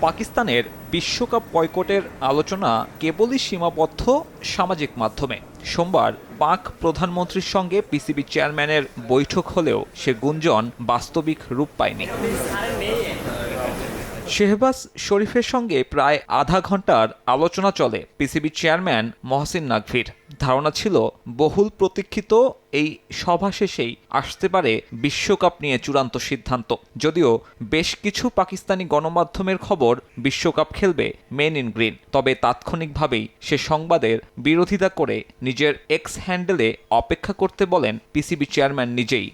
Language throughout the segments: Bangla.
পাকিস্তানের বিশ্বকাপ বয়কটের আলোচনা কেবলই সীমাবদ্ধ সামাজিক মাধ্যমে। সোমবার পাক প্রধানমন্ত্রীর সঙ্গে পিসিবি চেয়ারম্যানের বৈঠক হলেও সে গুঞ্জন বাস্তবিক রূপ পায়নি। শেহবাজ শরীফের সঙ্গে প্রায় আধা ঘন্টার আলোচনা চলে পিসিবি চেয়ারম্যান মহসিন নাকভির। ধারণা ছিল বহুল প্রতীক্ষিত এই সভা শেষেই আসতে পারে বিশ্বকাপ নিয়ে চূড়ান্ত সিদ্ধান্ত। যদিও বেশ কিছু পাকিস্তানি গণমাধ্যমের খবর বিশ্বকাপ খেলবে মেন ইন গ্রিন, তবে তাৎক্ষণিকভাবেই সে সংবাদের বিরোধিতা করে নিজের এক্স হ্যান্ডেলে অপেক্ষা করতে বলেন পিসিবি চেয়ারম্যান নিজেই।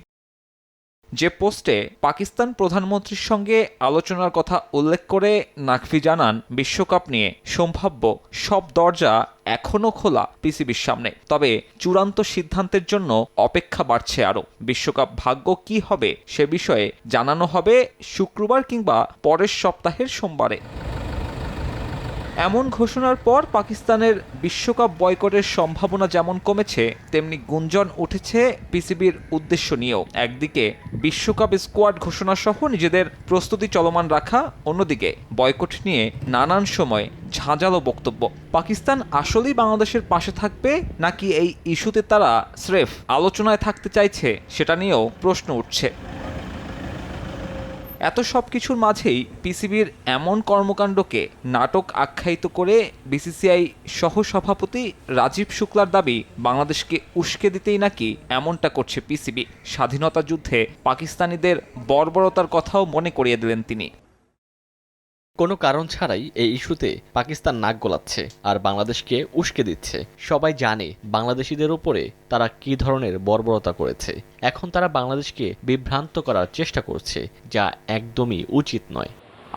যে পোস্টে পাকিস্তান প্রধানমন্ত্রীর সঙ্গে আলোচনার কথা উল্লেখ করে নাকভি জানান, বিশ্বকাপ নিয়ে সম্ভাব্য সব দরজা এখনও খোলা পিসিবির সামনে, তবে চূড়ান্ত সিদ্ধান্তের জন্য অপেক্ষা বাড়ছে আরও। বিশ্বকাপ ভাগ্য কি হবে সে বিষয়ে জানানো হবে শুক্রবার কিংবা পরের সপ্তাহের সোমবারে। এমন ঘোষণার পর পাকিস্তানের বিশ্বকাপ বয়কটের সম্ভাবনা যেমন কমেছে, তেমনি গুঞ্জন উঠেছে পিসিবির উদ্দেশ্য নিয়েও। একদিকে বিশ্বকাপ স্কোয়াড ঘোষণা সহ নিজেদের প্রস্তুতি চলমান রাখা, অন্যদিকে বয়কট নিয়ে নানান সময় ঝাঁঝালো বক্তব্য। পাকিস্তান আসলেই বাংলাদেশের পাশে থাকবে নাকি এই ইস্যুতে তারা স্রেফ আলোচনায় থাকতে চাইছে, সেটা নিয়েও প্রশ্ন উঠছে। এত সব কিছুর মাঝেই পিসিবির এমন কর্মকাণ্ডকে নাটক আখ্যায়িত করে বিসিসিআই সহসভাপতি রাজীব শুক্লার দাবি, বাংলাদেশকে উস্কে দিতেই নাকি এমনটা করছে পিসিবি। স্বাধীনতা যুদ্ধে পাকিস্তানিদের বর্বরতার কথাও মনে করিয়ে দিলেন তিনি। কোনো কারণ ছাড়াই এই ইস্যুতে পাকিস্তান নাক গলাচ্ছে আর বাংলাদেশকে উস্কে দিচ্ছে। সবাই জানে বাংলাদেশিদের উপরে তারা কী ধরনের বর্বরতা করেছে। এখন তারা বাংলাদেশকে বিভ্রান্ত করার চেষ্টা করছে, যা একদমই উচিত নয়।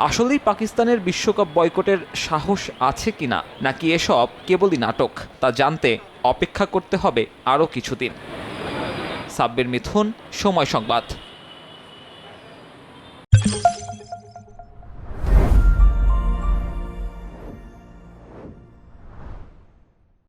আসলেই পাকিস্তানের বিশ্বকাপ বয়কটের সাহস আছে কিনা, নাকি এসব কেবলই নাটক, তা জানতে অপেক্ষা করতে হবে আরও কিছুদিন। সাব্বির মিথুন, সময় সংবাদ।